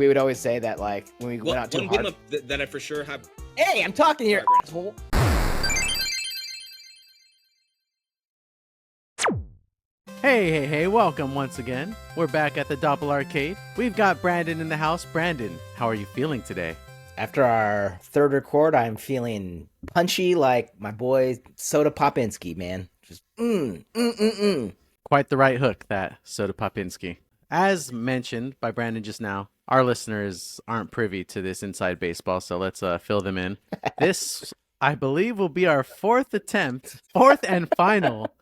We would always say that, like, when we went out too one hard. game that I for sure have. Hey, I'm talking here, Sorry, asshole. Hey, welcome once again. We're back at the Doppel Arcade. We've got Brandon in the house. Brandon, how are you feeling today? After our third record, I'm feeling punchy like my boy Soda Popinski, man. Just Quite the right hook, that Soda Popinski. As mentioned by Brandon just now, our listeners aren't privy to this inside baseball, so let's fill them in. This, I believe, will be our fourth and final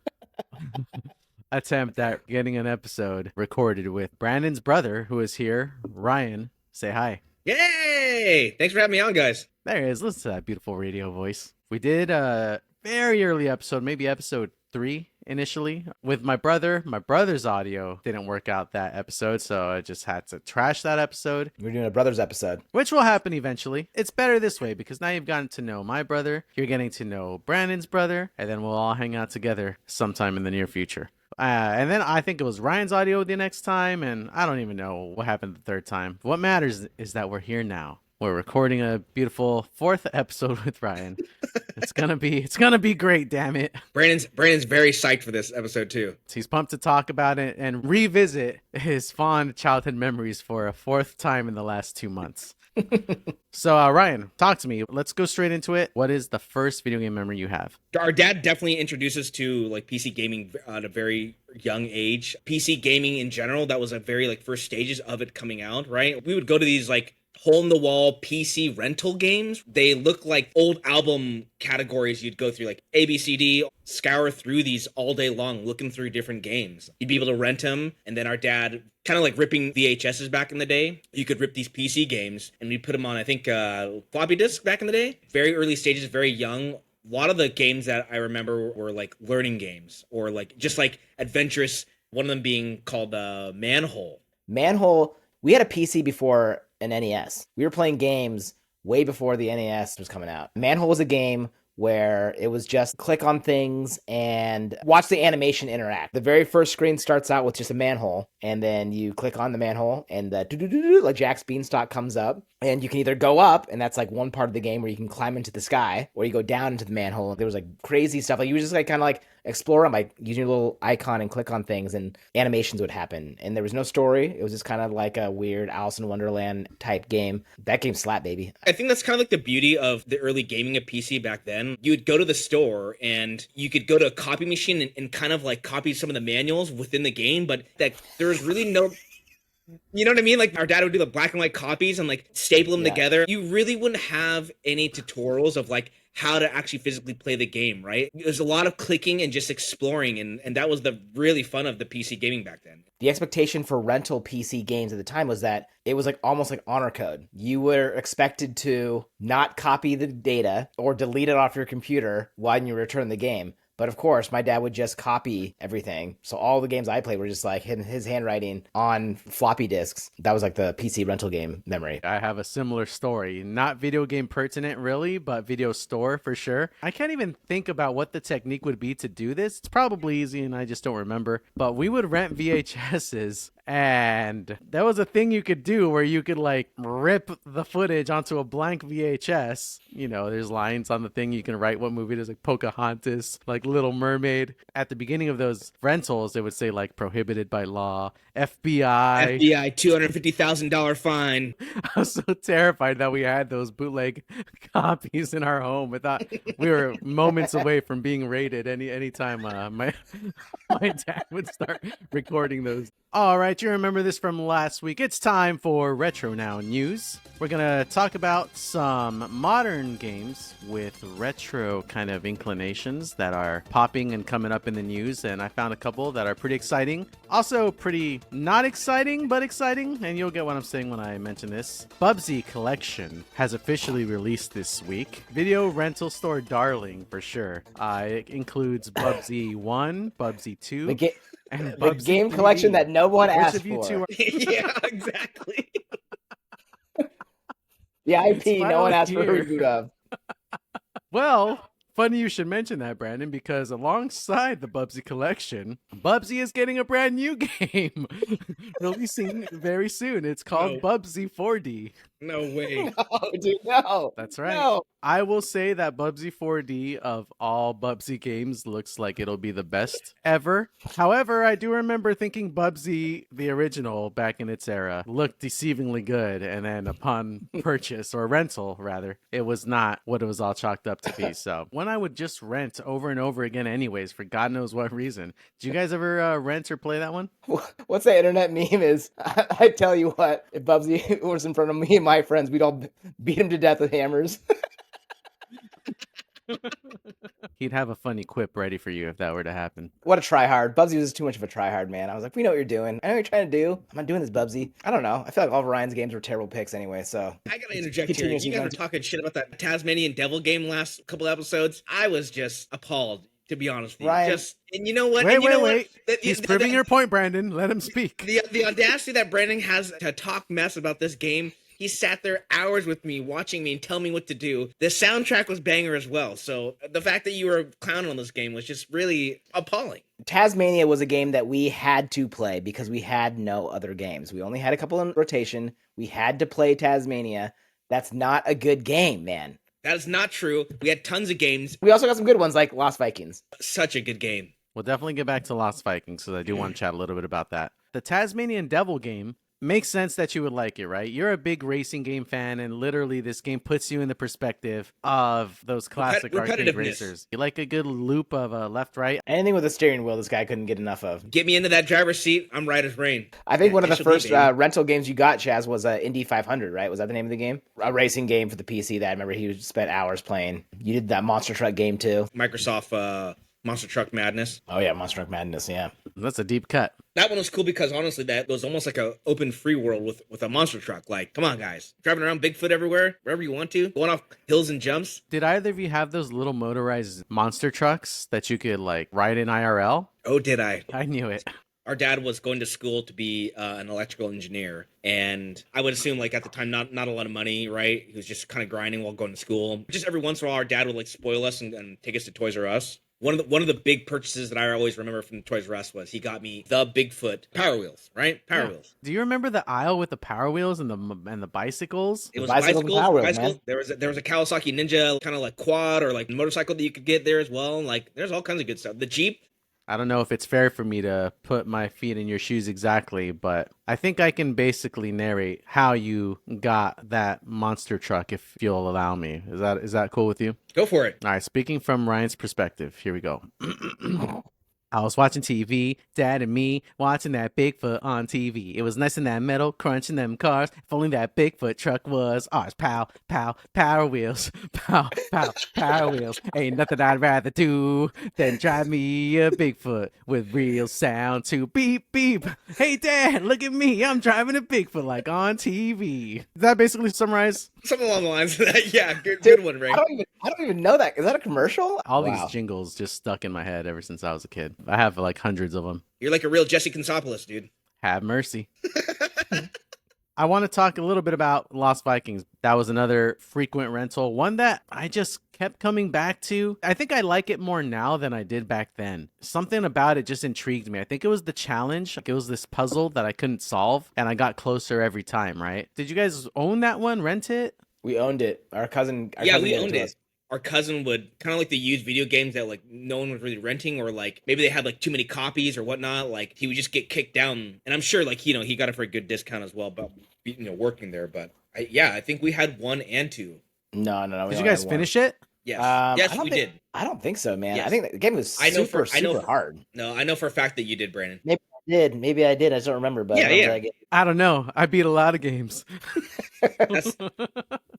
attempt at getting an episode recorded with Brandon's brother, who is here. Ryan, say hi. Yay! Thanks for having me on, guys. There he is. Listen to that beautiful radio voice. We did a very early episode, maybe episode 3 initially, with my brother. My brother's audio didn't work out that episode, so I just had to trash that episode. We're doing a brothers episode. Which will happen eventually. It's better this way because now you've gotten to know my brother, you're getting to know Brandon's brother, and then we'll all hang out together sometime in the near future. And then I think it was Ryan's audio the next time, and I don't even know what happened the third time. What matters is that we're here now. We're recording a beautiful 4th episode with Ryan. It's gonna be great, damn it. Brandon's very psyched for this episode too. He's pumped to talk about it and revisit his fond childhood memories for a 4th time in the last 2 months. So Ryan, talk to me. Let's go straight into it. What is the first video game memory you have? Our dad definitely introduced us to like PC gaming at a very young age. PC gaming in general, that was a very like first stages of it coming out, right? We would go to these like hole-in-the-wall PC rental games. They look like old album categories you'd go through, like A, B, C, D, scour through these all day long, looking through different games. You'd be able to rent them, and then our dad, kind of like ripping VHSs back in the day, you could rip these PC games, and we'd put them on, I think, floppy disk back in the day. Very early stages, very young. A lot of the games that I remember were like learning games, or like just like adventurous, one of them being called Manhole. Manhole, we had a PC before an NES. We were playing games way before the NES was coming out. Manhole was a game where it was just click on things and watch the animation interact. The very first screen starts out with just a manhole, and then you click on the manhole, and the like Jack's Beanstalk comes up, and you can either go up, and that's like one part of the game where you can climb into the sky, or you go down into the manhole. There was like crazy stuff. Like you would just like kind of like explore them by using your little icon and click on things, and animations would happen. And there was no story. It was just kind of like a weird Alice in Wonderland type game. That game slapped, baby. I think that's kind of like the beauty of the early gaming of PC back then. You would go to the store and you could go to a copy machine and kind of like copy some of the manuals within the game, but that there was really no... You know what I mean? Like our dad would do the black and white copies and like staple them together. You really wouldn't have any tutorials of like how to actually physically play the game, right? There's a lot of clicking and just exploring, and that was the really fun of the PC gaming back then. The expectation for rental PC games at the time was that it was like almost like honor code. You were expected to not copy the data or delete it off your computer when you return the game. But of course, my dad would just copy everything. So all the games I played were just like his handwriting on floppy disks. That was like the PC rental game memory. I have a similar story. Not video game pertinent really, but video store for sure. I can't even think about what the technique would be to do this. It's probably easy and I just don't remember. But we would rent VHSs, and there was a thing you could do where you could like rip the footage onto a blank VHS. You know, there's lines on the thing. You can write what movie it is, like Pocahontas, like Little Mermaid. At the beginning of those rentals, it would say like prohibited by law, FBI. FBI, $250,000 fine. I was so terrified that we had those bootleg copies in our home. I thought we were moments away from being raided anytime my dad would start recording those. All right, you remember this from last week. It's time for Retro Now News. We're going to talk about some modern games with retro kind of inclinations that are popping and coming up in the news, and I found a couple that are pretty exciting. Also pretty not exciting, but exciting, and you'll get what I'm saying when I mention this. Bubsy Collection has officially released this week. Video rental store darling, for sure. It includes Bubsy 1, Bubsy 2... and the game collection that no one asked for. Yeah, exactly. The IP no one asked for a reboot of. Well, funny you should mention that, Brandon, because alongside the Bubsy collection, Bubsy is getting a brand new game releasing very soon. It's called No. Bubsy 4D. No way. No, dude, no. That's right. No. I will say that Bubsy 4D of all Bubsy games looks like it'll be the best ever. However, I do remember thinking Bubsy, the original, back in its era, looked deceivingly good. And then upon purchase, or rental rather, it was not what it was all chalked up to be. So when I would just rent over and over again anyways, for God knows what reason. Did you guys ever rent or play that one? What's that internet meme is? I tell you what, if Bubsy was in front of me and my friends, we'd all beat him to death with hammers. He'd have a funny quip ready for you if that were to happen. What a tryhard. Bubsy was too much of a tryhard, man. I was like, we know what you're doing. I know what you're trying to do. I'm not doing this, Bubsy. I don't know. I feel like all of Ryan's games were terrible picks anyway, so. I gotta interject here. Continue, You guys were Suzanne. talking shit about that Tasmanian Devil game last couple episodes. I was just appalled, to be honest with you. Ryan. And you know what? Wait, And you know what? wait. He's proving your point, Brandon. Let him speak. The audacity that Brandon has to talk mess about this game. He sat there hours with me, watching me and telling me what to do. The soundtrack was banger as well. So the fact that you were clowning on this game was just really appalling. Tasmania was a game that we had to play because we had no other games. We only had a couple in rotation. We had to play Tasmania. That's not a good game, man. That is not true. We had tons of games. We also got some good ones like Lost Vikings. Such a good game. We'll definitely get back to Lost Vikings because I do want to chat a little bit about that. The Tasmanian Devil game makes sense that you would like it, right? You're a big racing game fan, and literally this game puts you in the perspective of those classic arcade Repetitiveness. racers. You like a good loop of left, right? Anything with a steering wheel, this guy couldn't get enough of. Get me into that driver's seat. I'm right as rain. I think one of the SLB, first baby. rental games you got, Chaz, was Indy 500, right? Was that the name of the game? A racing game for the PC that I remember he spent hours playing. You did that Monster Truck game too. Microsoft Monster Truck Madness. Oh yeah, Monster Truck Madness, yeah. That's a deep cut. That one was cool because honestly, that was almost like a open free world with a monster truck. Like, come on, guys, driving around Bigfoot everywhere, wherever you want to, going off hills and jumps. Did either of you have those little motorized monster trucks that you could like ride in IRL? Oh, did I? I knew it. Our dad was going to school to be an electrical engineer, and I would assume like at the time not a lot of money, right? He was just kind of grinding while going to school. Just every once in a while, our dad would like spoil us and take us to Toys R Us. One of the big purchases that I always remember from Toys R Us was he got me the Bigfoot Power Wheels, right? Power Wheels. Do you remember the aisle with the Power Wheels and the bicycles? It was Bicycles and Power Wheels, man. There was a Kawasaki Ninja kind of like quad or like motorcycle that you could get there as well. Like there's all kinds of good stuff. The Jeep. I don't know if it's fair for me to put my feet in your shoes exactly, but I think I can basically narrate how you got that monster truck if you'll allow me. Is that cool with you? Go for it. All right, speaking from Ryan's perspective, here we go. I was watching TV, Dad and me watching that Bigfoot on TV. It was nice in that metal, crunching them cars. If only that Bigfoot truck was ours. Pow, pow, Power Wheels. Pow, pow, Power Wheels. Ain't nothing I'd rather do than drive me a Bigfoot with real sound too. Beep, beep. Hey, Dad, look at me. I'm driving a Bigfoot like on TV. Does that basically summarize? Something along the lines of that. Yeah, good one, Ray. I don't even know that. Is that a commercial? All Wow. these jingles just stuck in my head ever since I was a kid. I have like hundreds of them. You're like a real Jesse Consopoulos, dude. Have mercy. I want to talk a little bit about Lost Vikings. That was another frequent rental, one that I just kept coming back to. I think I like it more now than I did back then. Something about it just intrigued me. I think it was the challenge. Like, it was this puzzle that I couldn't solve, and I got closer every time, right? Did you guys own that one, rent it? We owned it. Our cousin We gave owned to it. us. Our cousin would kind of like the used video games that like no one was really renting, or like maybe they had like too many copies or whatnot. Like he would just get kicked down, and I'm sure like he got it for a good discount as well, about working there. But I think we had 1 and 2. No. Did we you only guys had one. finish it? Yes, I yes, don't we think- did. I don't think so, man. Yes. I think the game was I know super for- hard. No, I know for a fact that you did, Brandon. Maybe I did. I just don't remember. But Yeah, I remember yeah. I get- I don't know. I beat a lot of games.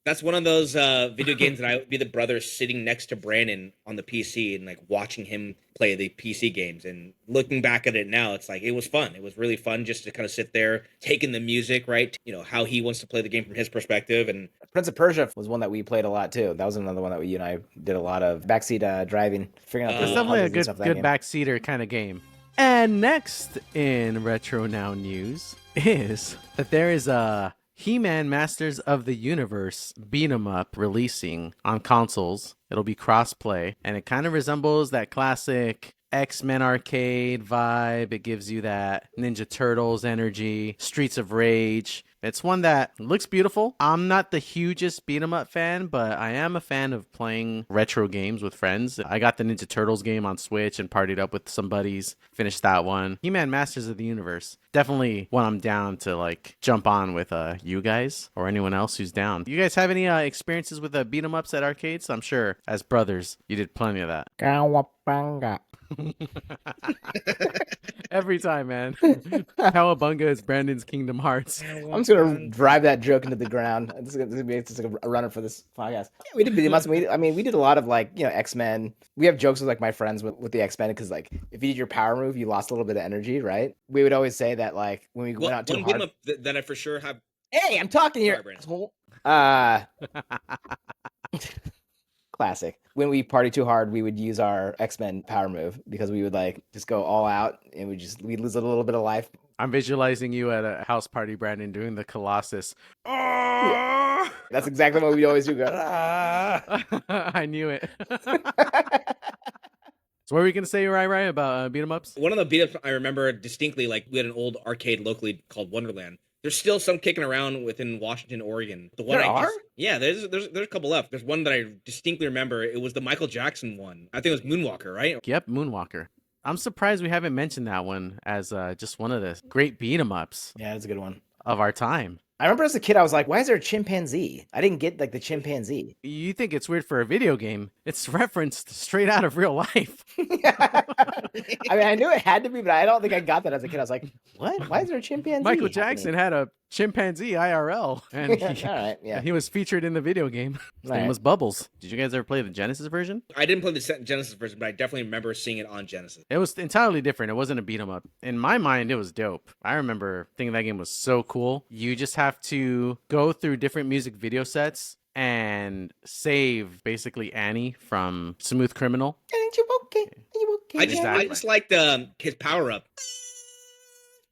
That's one of those video games that I would be the brother sitting next to Brandon on the PC and like watching him play the PC games. And looking back at it now, it's like it was fun. It was really fun just to kind of sit there, taking the music, right? How he wants to play the game from his perspective. And Prince of Persia was one that we played a lot too. That was another one that you and I did a lot of backseat driving, figuring out. It's the definitely a puzzles and good stuff, that good game. backseater kind of game. And next in Retro Now news is that there is a He-Man Masters of the Universe beat 'em up releasing on consoles. It'll be cross-play, and it kind of resembles that classic X-Men arcade vibe. It gives you that Ninja Turtles energy, Streets of Rage. It's one that looks beautiful. I'm not the hugest beat 'em up fan, but I am a fan of playing retro games with friends. I got the Ninja Turtles game on Switch and partied up with some buddies. Finished that one. He-Man Masters of the Universe. Definitely one I'm down to like jump on with you guys or anyone else who's down. You guys have any experiences with beat 'em ups at arcades? I'm sure as brothers you did plenty of that. Cowabunga. Every time, man. Cowabunga is Brandon's Kingdom Hearts. I'm just gonna drive that joke into the ground. This is gonna be just like a runner for this podcast. Yeah, we did beat 'em ups. We did a lot of like X-Men. We have jokes with like my friends with the X-Men because like if you did your power move, you lost a little bit of energy, right? We would always say that like when we went out too One beat 'em hard. up that I for sure have. Hey, I'm talking here. Sorry, Brandon. Classic. When we party too hard, we would use our X-Men power move because we would like just go all out and we'd lose a little bit of life. I'm visualizing you at a house party, Brandon, doing the Colossus. That's exactly what we always do. Go, "Ah." I knew it. So what were you going to say, Rai, about beat 'em ups? One of the beat ups I remember distinctly, like we had an old arcade locally called Wonderland. There's still some kicking around within Washington, Oregon. The one There are? Yeah, there's a couple left. There's one that I distinctly remember. It was the Michael Jackson one. I think it was Moonwalker, right? Yep, Moonwalker. I'm surprised we haven't mentioned that one as just one of the great beat 'em ups Yeah, that's a good one. of our time. I remember as a kid, I was like, why is there a chimpanzee? I didn't get like the chimpanzee. You think it's weird for a video game? It's referenced straight out of real life. I mean, I knew it had to be, but I don't think I got that as a kid. I was like, what? Why is there a chimpanzee? Michael Jackson had a chimpanzee IRL, and he, All right, yeah. he was featured in the video game. His name Right. was Bubbles. Did you guys ever play the Genesis version? I didn't play the Genesis version, but I definitely remember seeing it on Genesis. It was entirely different. It wasn't a beat 'em up. In my mind, it was dope. I remember thinking that game was so cool. You just have to go through different music video sets and save basically Annie from Smooth Criminal. Ain't you okay? Ain't you okay? I Exactly. just liked his power up.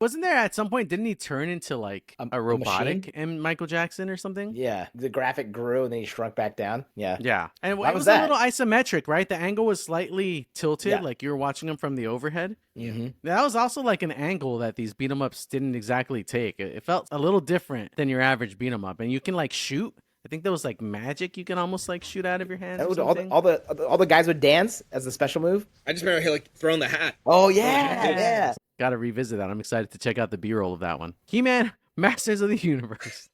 Wasn't there at some point, didn't he turn into like a robotic machine? in Michael Jackson or something? Yeah, the graphic grew and then he shrunk back down. Yeah. Yeah. And Why it was was that? a little isometric, right? The angle was slightly tilted, Yeah. like you were watching him from the overhead. Mm-hmm. That was also like an angle that these beat 'em ups didn't exactly take. It felt a little different than your average beat 'em up. And you can like shoot. I think there was like magic you can almost like shoot out of your hands. Or something. All the guys would dance as a special move. I just remember like throwing the hat. Oh yeah, yeah. Got to revisit that. I'm excited to check out the B-roll of that one. He-Man, Masters of the Universe.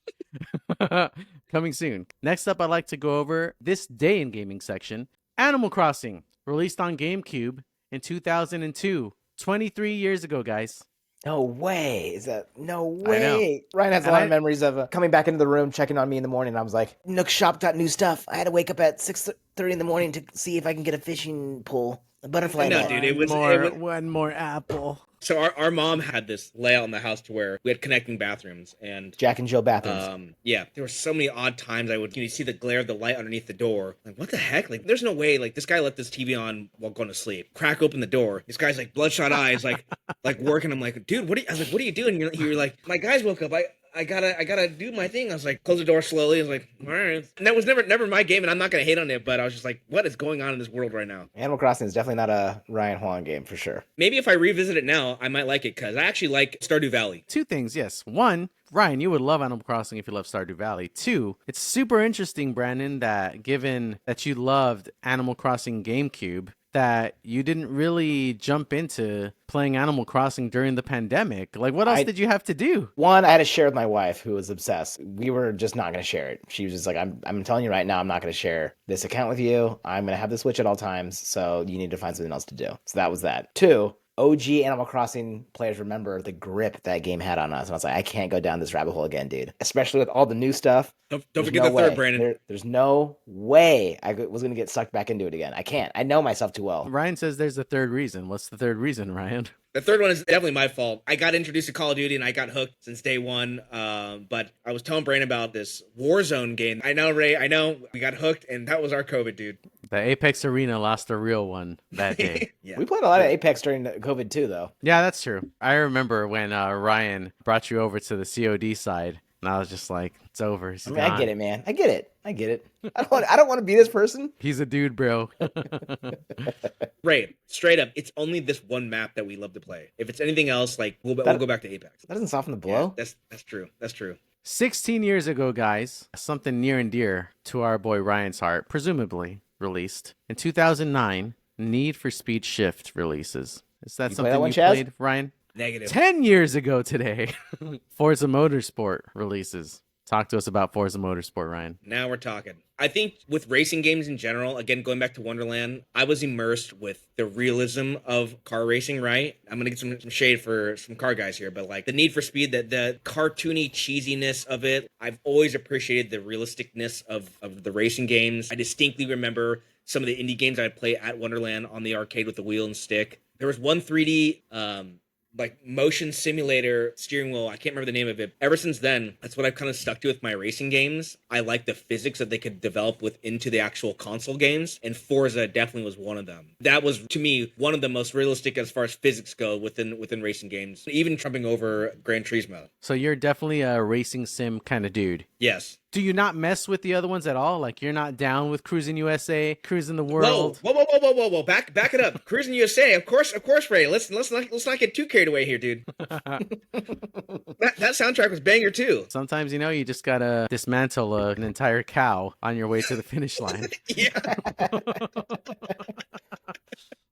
Coming soon. Next up, I'd like to go over this day in gaming section. Animal Crossing, released on GameCube in 2002. 23 years ago, guys. No way. Is that no I know. way? Ryan has a And lot of memories of coming back into the room, checking on me in the morning. I was like, Nook Shop got new stuff. I had to wake up at 6:30 in the morning to see if I can get a fishing pole, a butterfly No, net. dude, it was One more apple. so our mom had this layout in the house to where we had connecting bathrooms and Jack and Jill bathrooms. yeah, there were so many odd times I would see the glare of the light underneath the door. Like, what the heck? Like, there's no way. Like, this guy left this TV on while going to sleep. Crack open the door. This guy's like bloodshot eyes, like working. I'm like, dude, I was like, what are you doing? You're like, my guys woke up. I gotta do my thing. I was like, close the door slowly. I was like, all right. And that was never my game, and I'm not gonna hate on it, but I was just like, what is going on in this world right now? Animal Crossing is definitely not a Ryan Huang game for sure. Maybe if I revisit it now, I might like it because I actually like Stardew Valley. Two things, yes. One, Ryan, you would love Animal Crossing if you love Stardew Valley. Two, it's super interesting, Brandon, that given that you loved Animal Crossing GameCube, that you didn't really jump into playing Animal Crossing during the pandemic. Like, what else did you have to do? One, I had to share with my wife, who was obsessed. We were just not going to share it. She was just like, I'm telling you right now, I'm not going to share this account with you. I'm going to have the Switch at all times, so you need to find something else to do. So that was that. Two, OG Animal Crossing players remember the grip that game had on us. And I was like, I can't go down this rabbit hole again, dude. Especially with all the new stuff. Don't There's forget no the third, way. Brandon. There's no way I was going to get sucked back into it again. I can't. I know myself too well. Ryan says there's a third reason. What's the third reason, Ryan? The third one is definitely my fault. I got introduced to Call of Duty and I got hooked since day one. But I was telling Brandon about this Warzone game. I know, Ray. I know we got hooked, and that was our COVID, dude. The Apex Arena lost a real one that day. Yeah. We played a lot of Apex during COVID too, though. Yeah, that's true. I remember when Ryan brought you over to the COD side. And I was just like, it's over. He's I mean, I gone. get it, man. I get it. I don't want to be this person. He's a dude, bro. Right, straight up, it's only this one map that we love to play. If it's anything else, like we'll go back to Apex. That doesn't soften the Yeah, blow. that's true. That's true. 16 years ago, guys, something near and dear to our boy Ryan's heart, presumably released. In 2009, Need for Speed Shift releases. Is that You play something that one, you Chaz? played, Ryan? Negative. 10 years ago today, Forza Motorsport releases. Talk to us about Forza Motorsport, Ryan. Now we're talking. I think with racing games in general, again, going back to Wonderland, I was immersed with the realism of car racing, right? I'm going to get some shade for some car guys here, but like the Need for Speed, the cartoony cheesiness of it, I've always appreciated the realisticness of the racing games. I distinctly remember some of the indie games I'd play at Wonderland on the arcade with the wheel and stick. There was one 3D like motion simulator steering wheel. I can't remember the name of it. Ever since then, that's what I've kind of stuck to with my racing games. I like the physics that they could develop into the actual console games, and Forza definitely was one of them. That was, to me, one of the most realistic as far as physics go within racing games, even trumping over Gran Turismo. So you're definitely a racing sim kind of dude. Yes. Do you not mess with the other ones at all? Like, you're not down with Cruising USA, Cruising the World? Whoa. Back it up. Cruising USA, of course, Ray. Let's not get too carried away here, dude. that soundtrack was banger too. Sometimes, you just gotta dismantle an entire cow on your way to the finish line. Yeah.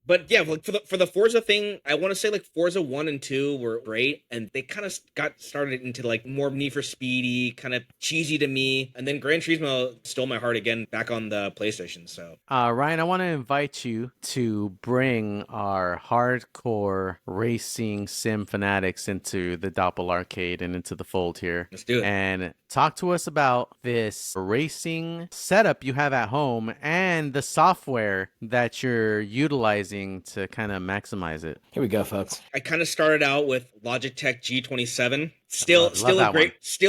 But yeah, like for the Forza thing, I want to say like Forza 1 and 2 were great, and they kind of got started into like more Need for Speedy, kind of cheesy to me. And then Gran Turismo stole my heart again back on the PlayStation. So Ryan, I want to invite you to bring our hardcore racing sim fanatics into the Doppel Arcade and into the fold here. let's do it. And talk to us about this racing setup you have at home and the software that you're utilizing to kind of maximize it. Here we go, folks. I kind of started out with Logitech G27. Still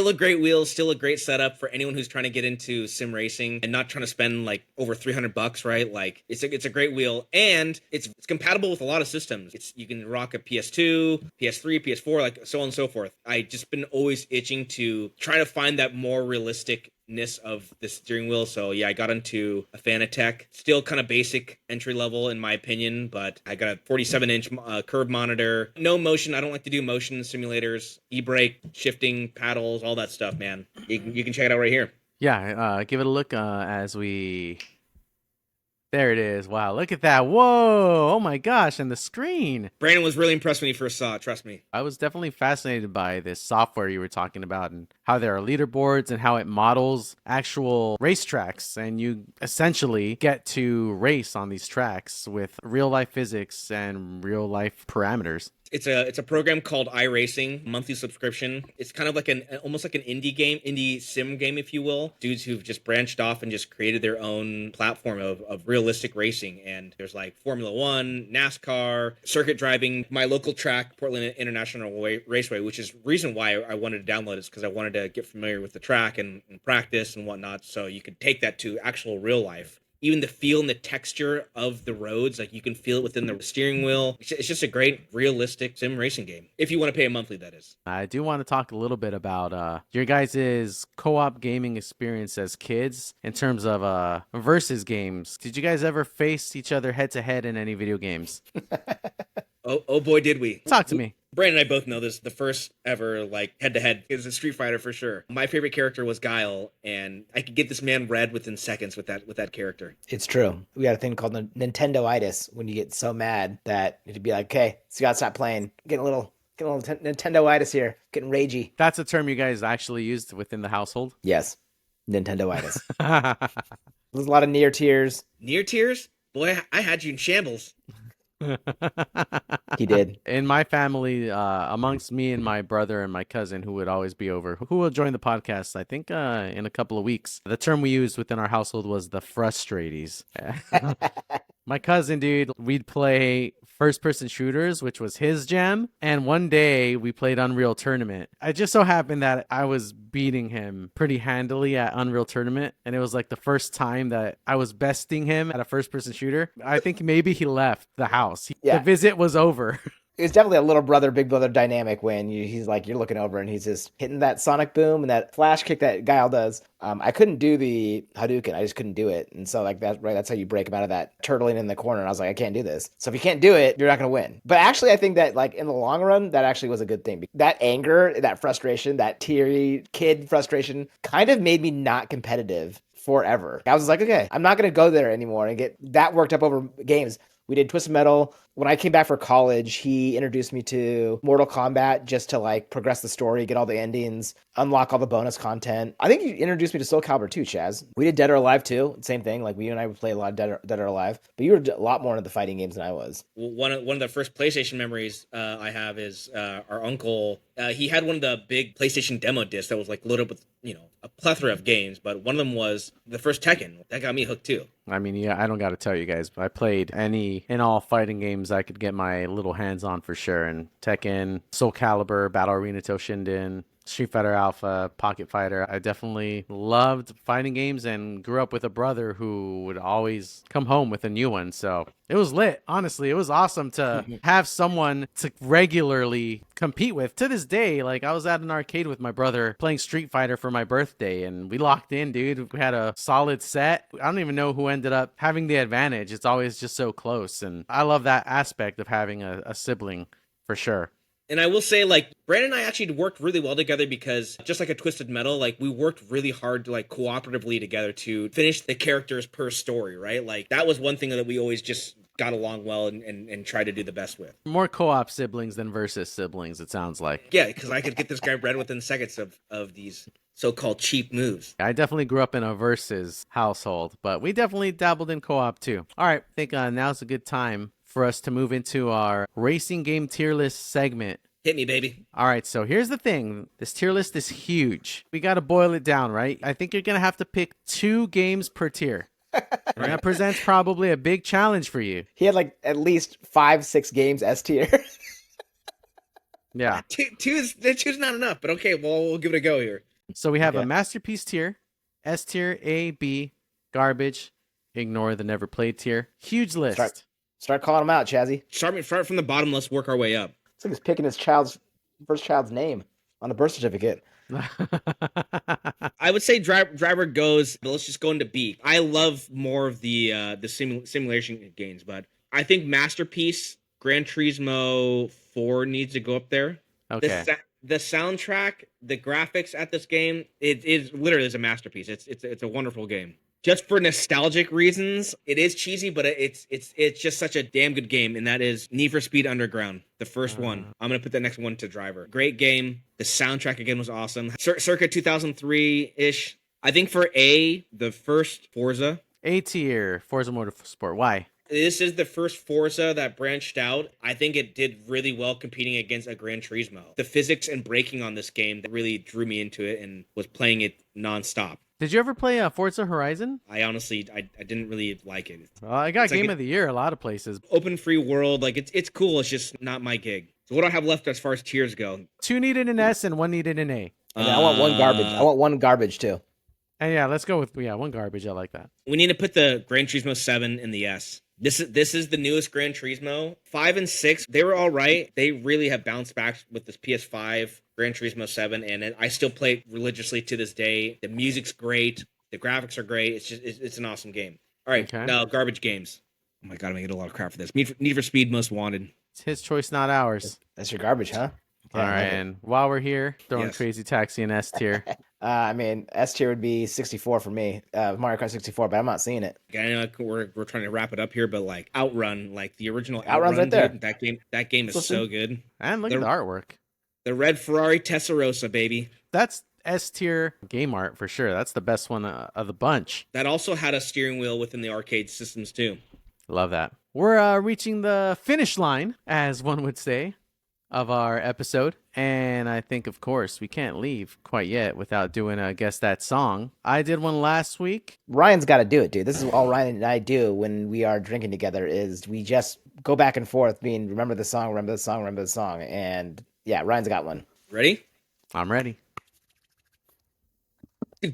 a great wheel, still a great setup for anyone who's trying to get into sim racing and not trying to spend like over $300, right? Like it's a great wheel, and it's compatible with a lot of systems. You can rock a PS2, PS3, PS4, like so on and so forth. I just been always itching to try to find that more realisticness of the steering wheel. So yeah, I got into a Fanatec. Still kind of basic entry level in my opinion, but I got a 47-inch curve monitor. No motion. I don't like to do motion simulators. E-brake, shifting, paddles, all that stuff, man. You can check it out right here. Yeah, give it a look as we... There it is. Wow, look at that. Whoa. Oh my gosh, and the screen. Brandon was really impressed when he first saw it, trust me. I was definitely fascinated by this software you were talking about and how there are leaderboards and how it models actual racetracks. And you essentially get to race on these tracks with real life physics and real life parameters. It's a program called iRacing, monthly subscription. It's kind of like almost like an indie sim game, if you will. Dudes who've just branched off and just created their own platform of realistic racing. And there's like Formula One, NASCAR, circuit driving. My local track, Portland International Raceway, which is reason why I wanted to download it, is because I wanted to get familiar with the track and practice and whatnot. So you could take that to actual real life. Even the feel and the texture of the roads, like you can feel it within the steering wheel. It's just a great, realistic sim racing game. If you want to pay a monthly, that is. I do want to talk a little bit about your guys' co-op gaming experience as kids in terms of versus games. Did you guys ever face each other head-to-head in any video games? Oh boy, did we. Talk to me. Brandon and I both know this. The first ever like head-to-head is a Street Fighter for sure. My favorite character was Guile, and I could get this man red within seconds with that character. It's true. We got a thing called Nintendo-itis when you get so mad that it'd be like, okay, so you gotta stop playing. Getting a little Nintendo-itis here. Getting ragey. That's a term you guys actually used within the household? Yes. Nintendo-itis. There's a lot of near tears. Near tears? Boy, I had you in shambles. He did. In my family, amongst me and my brother and my cousin, who would always be over, who will join the podcast, I think, in a couple of weeks. The term we used within our household was the frustraties. My cousin, dude, we'd play first-person shooters, which was his jam. And one day we played Unreal Tournament. It just so happened that I was beating him pretty handily at Unreal Tournament. And it was like the first time that I was besting him at a first-person shooter. I think maybe he left the house. The visit was over. It's definitely a little brother, big brother dynamic when he's like, you're looking over and he's just hitting that sonic boom and that flash kick that Guile does. I couldn't do the Hadouken. I just couldn't do it. And so like that, right, that's how you break him out of that turtling in the corner. And I was like, I can't do this. So if you can't do it, you're not going to win. But actually, I think that like in the long run, that actually was a good thing. That anger, that frustration, that teary kid frustration kind of made me not competitive forever. I was like, okay, I'm not going to go there anymore and get that worked up over games. We did Twisted Metal. When I came back for college, he introduced me to Mortal Kombat just to like progress the story, get all the endings, unlock all the bonus content. I think he introduced me to Soul Calibur too, Chaz. We did Dead or Alive too. Same thing. Like you and I would play a lot of Dead or Alive, but you were a lot more into the fighting games than I was. One of the first PlayStation memories I have is our uncle. He had one of the big PlayStation demo discs that was like loaded with a plethora of games, but one of them was the first Tekken. That got me hooked too. I mean, yeah, I don't got to tell you guys, but I played any and all fighting games I could get my little hands on for sure. And Tekken, Soul Calibur, Battle Arena Toshinden, Street Fighter Alpha, Pocket Fighter. I definitely loved fighting games and grew up with a brother who would always come home with a new one. So it was lit. Honestly, it was awesome to have someone to regularly compete with. To this day, like I was at an arcade with my brother playing Street Fighter for my birthday and we locked in, dude. We had a solid set. I don't even know who ended up having the advantage. It's always just so close. And I love that aspect of having a sibling for sure. And I will say, like, Brandon and I actually worked really well together because just like a Twisted Metal, like we worked really hard to like cooperatively together to finish the characters per story, right? Like that was one thing that we always just got along well and tried to do the best with. More co-op siblings than versus siblings, it sounds like. Yeah, because I could get this guy red within seconds of these so-called cheap moves. I definitely grew up in a versus household, but we definitely dabbled in co-op too. All right, I think now's a good time for us to move into our racing game tier list segment. Hit me, baby. All right, so here's the thing. This tier list is huge. We got to boil it down, right? I think you're going to have to pick 2 games per tier. And that presents probably a big challenge for you. He had like at least 5-6 games S tier. Yeah. Two's not enough, but okay, well, we'll give it a go here. So we have a masterpiece tier, S tier, A, B, garbage, ignore the never played tier. Huge list. Start calling them out, Chazzy. Start from the bottom. Let's work our way up. It's like he's picking his first child's name on the birth certificate. I would say driver goes, but let's just go into B. I love more of the simulation games, but I think Masterpiece, Gran Turismo 4 needs to go up there. Okay. The soundtrack, the graphics at this game, it is literally a masterpiece. It's a wonderful game. Just for nostalgic reasons, it is cheesy, but it's just such a damn good game, and that is Need for Speed Underground, the first one. I'm gonna put that next one to driver. Great game. The soundtrack again was awesome. Circa 2003-ish. I think for A, the first Forza. A tier, Forza Motorsport. Why? This is the first Forza that branched out. I think it did really well competing against a Gran Turismo. The physics and braking on this game that really drew me into it and was playing it nonstop. Did you ever play Forza Horizon? I honestly, I didn't really like it. Well, I got It's Game like of the Year a lot of places. Open free world, like it's cool. It's just not my gig. So what do I have left as far as tiers go? 2 needed an S and 1 needed an A. And I want one garbage. I want one garbage too. And yeah, let's go with 1 garbage. I like that. We need to put the Gran Turismo 7 in the S. This is the newest Gran Turismo. 5 and 6, they were all right. They really have bounced back with this PS5 Gran Turismo 7, and I still play it religiously to this day. The music's great. The graphics are great. It's an awesome game. All right, Now garbage games. Oh my god, I'm gonna get a lot of crap for this. Need for Speed Most Wanted. It's his choice, not ours. That's your garbage, huh? All right, and while we're here, throwing Crazy Taxi in S tier. I mean, S tier would be 64 for me, Mario Kart 64, but I'm not seeing it. I know we're trying to wrap it up here, but like Outrun, like the original Outrun's right there. Dude, that game is so good. And look at the artwork. The red Ferrari Testarossa, baby. That's S tier game art for sure. That's the best one of the bunch. That also had a steering wheel within the arcade systems too. Love that. We're reaching the finish line, as one would say, of our episode. And I think, of course, we can't leave quite yet without doing a Guess That Song. I did one last week. Ryan's got to do it, dude. This is all Ryan and I do when we are drinking together is we just go back and forth being remember the song, remember the song, remember the song. And yeah, Ryan's got one. Ready? I'm ready. All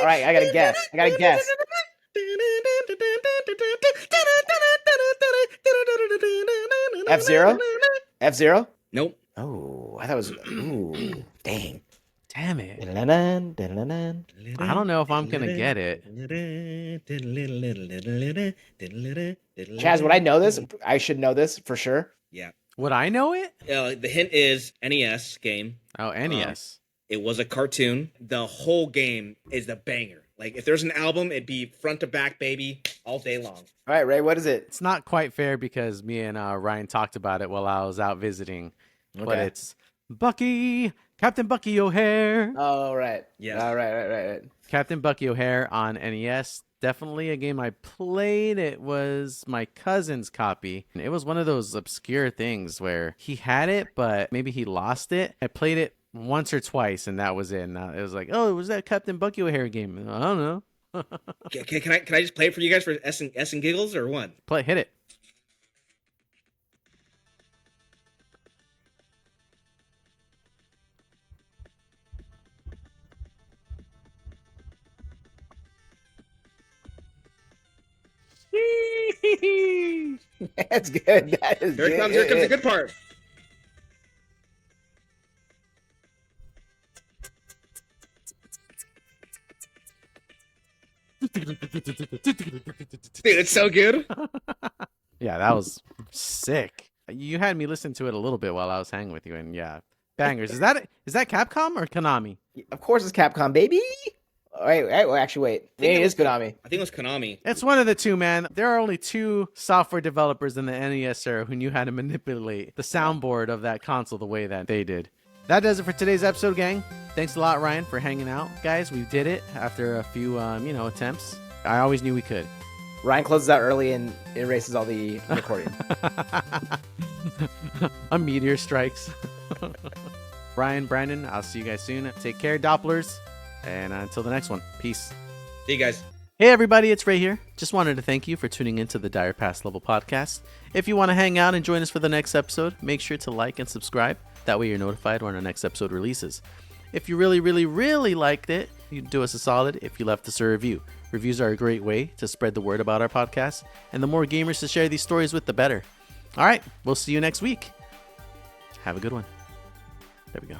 right, I gotta guess. I gotta guess. F-Zero? F-Zero? Nope. Oh, I thought it was. Ooh, dang. Damn it. Dun-dun-dun, dun-dun-dun. I don't know if I'm gonna get it. Chaz, would I know this? I should know this for sure. Yeah. Would I know it? The hint is NES game. Oh, NES. It was a cartoon. The whole game is a banger. Like, if there's an album, it'd be front to back, baby, all day long. All right, Ray, what is it? It's not quite fair because me and Ryan talked about it while I was out visiting. But Okay. it's Bucky, Captain Bucky O'Hare. Oh, right. Yeah. All right. Captain Bucky O'Hare on NES. Definitely a game I played. It was my cousin's copy. It was one of those obscure things where he had it, but maybe he lost it. I played it once or twice, and that was it. And it was like, oh, was that Captain Bucky O'Hare game? I don't know. Okay, can I just play it for you guys for S and giggles or what? Hit it. That's good. That is Here good. comes the good part. Dude, it's so good. Yeah, that was sick. You had me listen to it a little bit while I was hanging with you, and yeah, bangers. Is that Capcom or Konami? Of course, it's Capcom, baby. Wait, actually, wait. It is Konami. I think it was Konami. It's one of the two, man. There are only two software developers in the NES era who knew how to manipulate the soundboard of that console the way that they did. That does it for today's episode, gang. Thanks a lot, Ryan, for hanging out. Guys, we did it after a few, attempts. I always knew we could. Ryan closes out early and erases all the recording. A meteor strikes. Ryan, Brandon, I'll see you guys soon. Take care, Dopplers. And until the next one, peace. See you guys. Hey everybody, it's Ray here. Just wanted to thank you for tuning into the Dire Pass Level Podcast. If you want to hang out and join us for the next episode, make sure to like and subscribe. That way you're notified when our next episode releases. If you really, really, really liked it, you'd do us a solid if you left us a review. Reviews are a great way to spread the word about our podcast, and the more gamers to share these stories with, the better. All right, we'll see you next week. Have a good one. There we go.